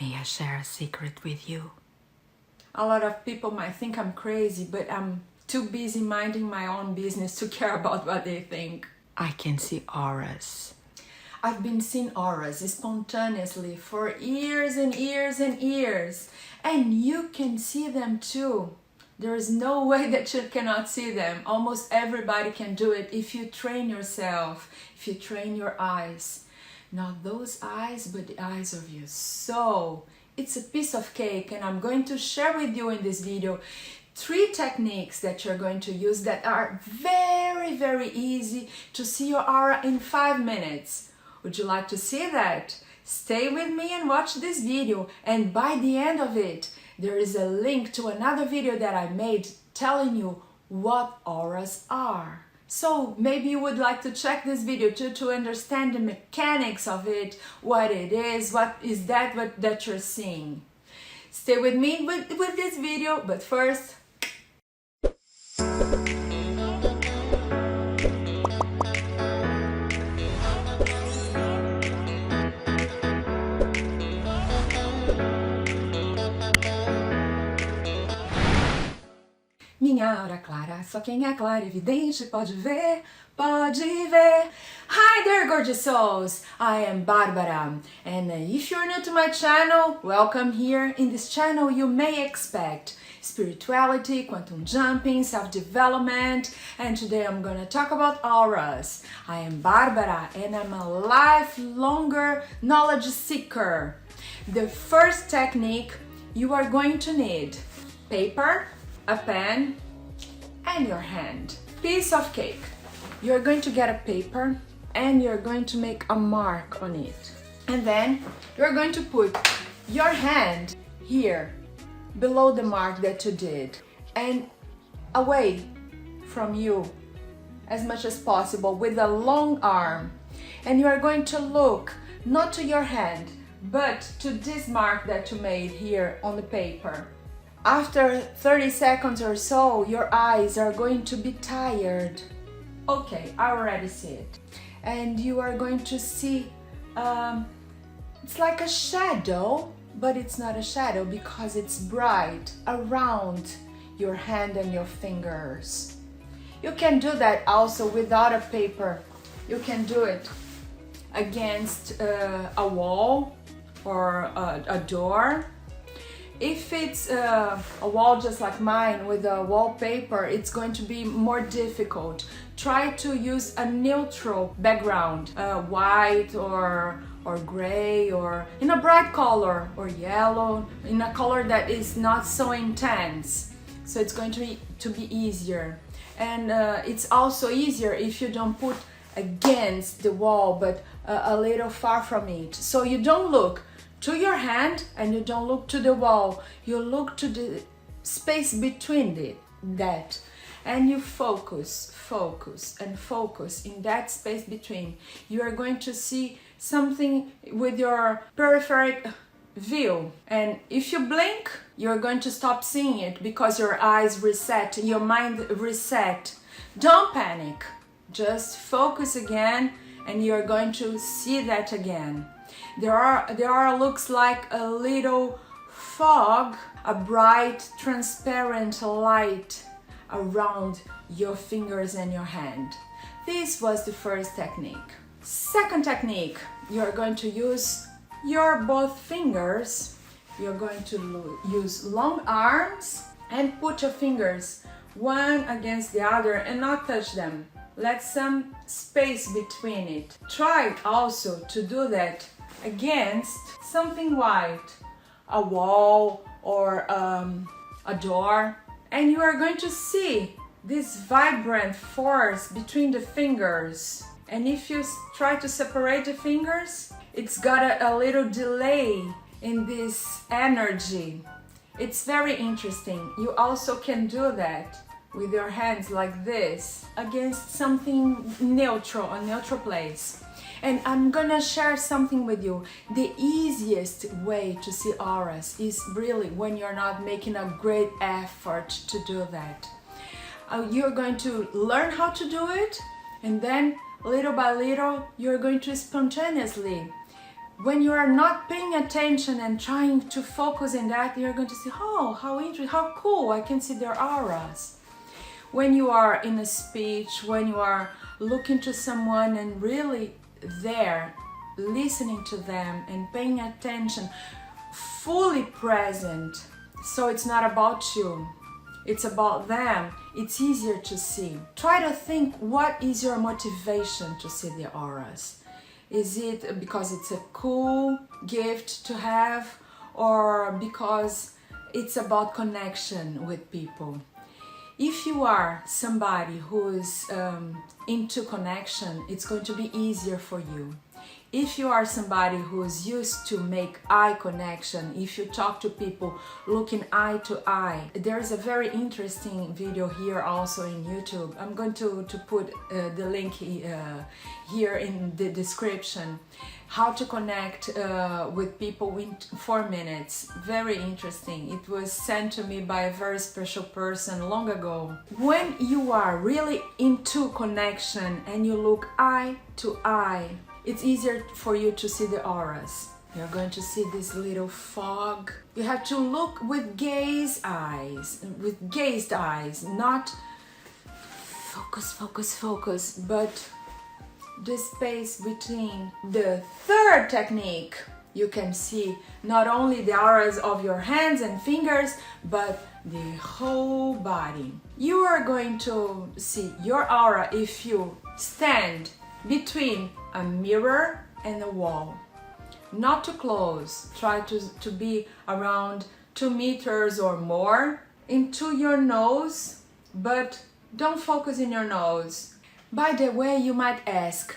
May I share a secret with you? A lot of people might think I'm crazy, but I'm too busy minding my own business to care about what they think. I can see auras. I've been seeing auras spontaneously for years and years and years, and you can see them too. There is no way that you cannot see them. Almost everybody can do it if you train yourself, if you train your eyes. Not those eyes, but the eyes of your soul. It's a piece of cake, and I'm going to share with you in this video 3 techniques that you're going to use that are very, very easy to see your aura in 5 minutes. Would you like to see that? Stay with me and watch this video, and by the end of it, there is a link to another video that I made telling you what auras are. So maybe you would like to check this video to understand the mechanics of it, what it is, what is that you're seeing. Stay with me with this video, but first, minha aura clara, só quem é claro e evidente pode ver, pode ver. Hi there, gorgeous souls! I am Barbara, and if you're new to my channel, welcome here. In this channel, you may expect spirituality, quantum jumping, self-development, and today I'm gonna talk about auras. I am Barbara, and I'm a lifelonger knowledge seeker. The first technique you are going to need: paper, a pen, and your hand. Piece of cake. You're going to get a paper and you're going to make a mark on it. And then you're going to put your hand here below the mark that you did and away from you as much as possible with a long arm. And you are going to look not to your hand but to this mark that you made here on the paper. After 30 seconds or so, your eyes are going to be tired. Okay, I already see it. And you are going to see, it's like a shadow, but it's not a shadow because it's bright around your hand and your fingers. You can do that also without a paper. You can do it against a wall or a door. If it's a wall just like mine with a wallpaper, it's going to be more difficult. Try to use a neutral background, white or gray, or in a bright color, or yellow, in a color that is not so intense. So it's going to be easier. And it's also easier if you don't put against the wall, but a little far from it. So you don't look to your hand and you don't look to the wall, you look to the space between that, and you focus in that space between. You are going to see something with your peripheral view, and if you blink, you're going to stop seeing it because your eyes reset, your mind reset. Don't panic, just focus again and you're going to see that again. There are looks like a little fog, a bright, transparent light around your fingers and your hand. This was the first technique. Second technique, you're going to use your both fingers. You're going to use long arms and put your fingers one against the other and not touch them. Let some space between it. Try also to do that against something white, a wall or a door, and you are going to see this vibrant force between the fingers. And if you try to separate the fingers, it's got a little delay in this energy. It's very interesting. You also can do that with your hands like this against something neutral, a neutral place. And I'm gonna share something with you. The easiest way to see auras is really when you're not making a great effort to do that. You're going to learn how to do it, and then little by little you're going to spontaneously When you are not paying attention and trying to focus in that, you're going to see, oh, how interesting, how cool, I can see their auras. When you are in a speech, when you are looking to someone and really there, listening to them and paying attention, fully present, so it's not about you, it's about them, it's easier to see. Try to think, what is your motivation to see the auras? Is it because it's a cool gift to have, or because it's about connection with people? If you are somebody who's into connection, it's going to be easier for you. If you are somebody who is used to make eye connection, if you talk to people looking eye to eye, there's a very interesting video here also in YouTube. I'm going to put the link here in the description. How to connect with people in 4 minutes. Very interesting. It was sent to me by a very special person long ago. When you are really into connection and you look eye to eye, it's easier for you to see the auras. You're going to see this little fog. You have to look with gazed eyes, not focus, but the space between. The third technique, you can see not only the auras of your hands and fingers, but the whole body. You are going to see your aura if you stand between a mirror and a wall. Not too close. Try to be around 2 meters or more into your nose, but don't focus in your nose. By the way, you might ask,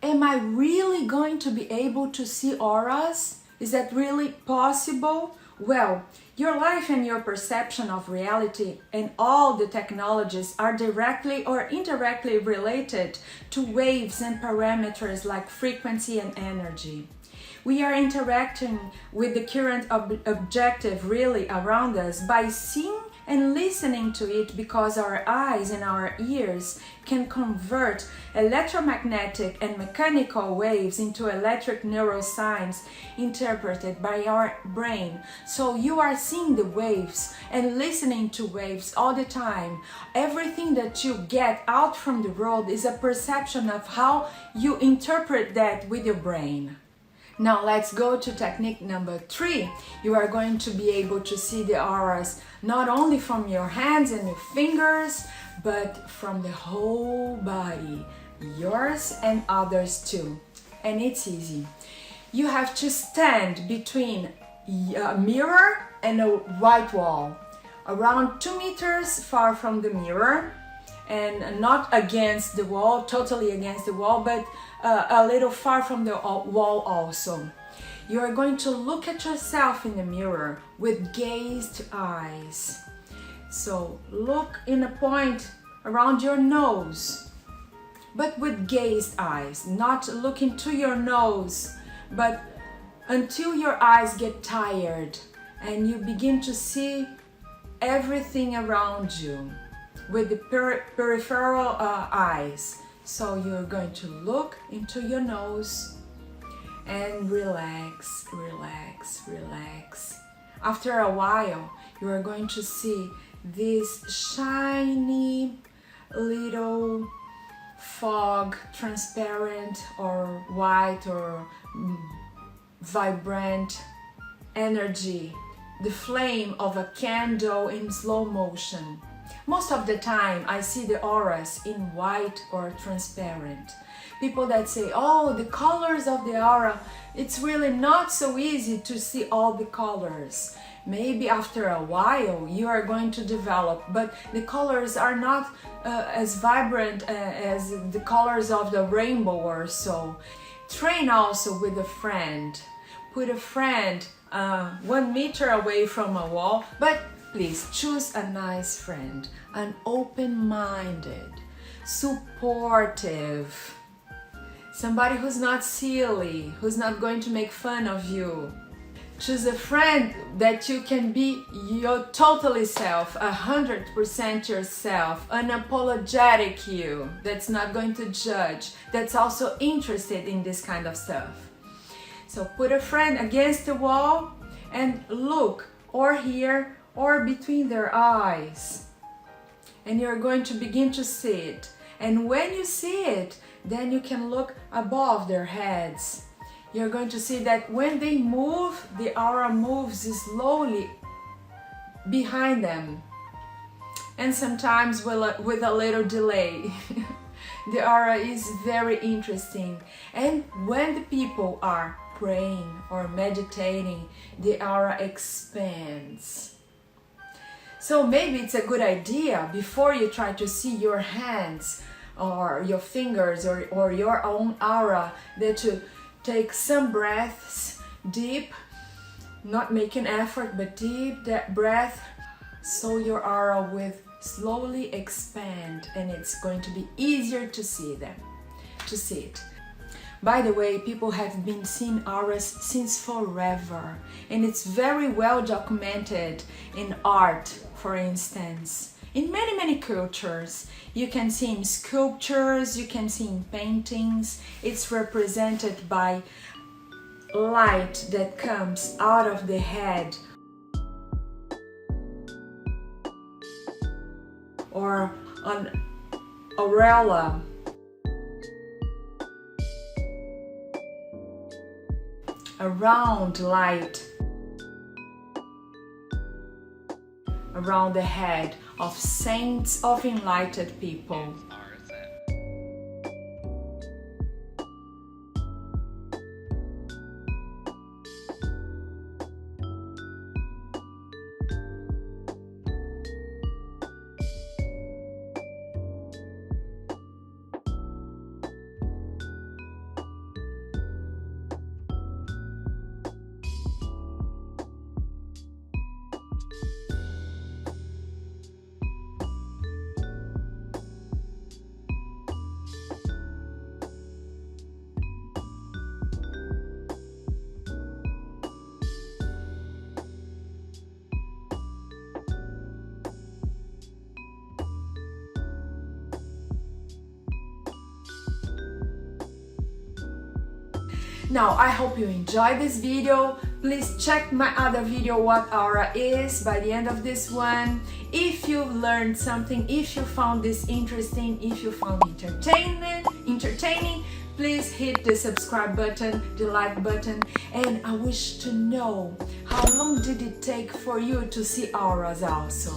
am I really going to be able to see auras? Is that really possible? Well, your life and your perception of reality and all the technologies are directly or indirectly related to waves and parameters like frequency and energy. We are interacting with the current objective really around us by seeing and listening to it, because our eyes and our ears can convert electromagnetic and mechanical waves into electric neuroscience interpreted by our brain. So you are seeing the waves and listening to waves all the time. Everything that you get out from the world is a perception of how you interpret that with your brain. Now let's go to technique number 3. You are going to be able to see the auras not only from your hands and your fingers, but from the whole body, yours and others too. And it's easy. You have to stand between a mirror and a white wall, around 2 meters far from the mirror, and not against the wall, totally against the wall, but a little far from the wall also. You are going to look at yourself in the mirror with gazed eyes. So look in a point around your nose, but with gazed eyes, not looking to your nose, but until your eyes get tired and you begin to see everything around you with the peripheral eyes. So you're going to look into your nose and relax, relax, relax. After a while, you are going to see this shiny little fog, transparent or white or vibrant energy, the flame of a candle in slow motion. Most of the time I see the auras in white or transparent. People that say, oh, the colors of the aura, it's really not so easy to see all the colors. Maybe after a while you are going to develop, but the colors are not as vibrant as the colors of the rainbow or so. Train also with a friend. Put a friend 1 meter away from a wall, but please choose a nice friend, an open-minded, supportive, somebody who's not silly, who's not going to make fun of you. Choose a friend that you can be your totally self, 100% yourself, unapologetic you, that's not going to judge, that's also interested in this kind of stuff. So put a friend against the wall and look, or here or between their eyes. And you're going to begin to see it. And when you see it, then you can look above their heads. You're going to see that when they move, the aura moves slowly behind them. And sometimes with a little delay. The aura is very interesting. And when the people are praying or meditating, the aura expands. So maybe it's a good idea, before you try to see your hands or your fingers or your own aura, that you take some breaths deep, not make an effort, but deep that breath, so your aura will slowly expand, and it's going to be easier to see it. By the way, people have been seeing auras since forever, and it's very well documented in art, for instance. In many cultures, you can see in sculptures, you can see in paintings. It's represented by light that comes out of the head, or an aureola, a round light around the head of saints, of enlightened people. Now, I hope you enjoyed this video. Please check my other video, what aura is, by the end of this one. If you learned something, if you found this interesting, if you found entertaining, please hit the subscribe button, the like button. And I wish to know, how long did it take for you to see auras also?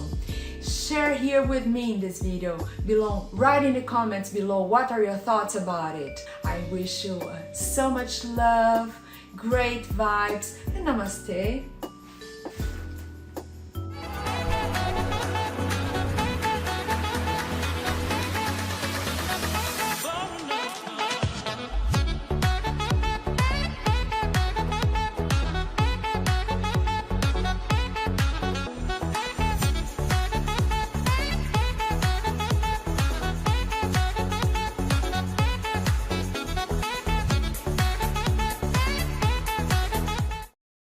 Share here with me in this video below. Write in the comments below what are your thoughts about it. I wish you so much love, great vibes, and namaste.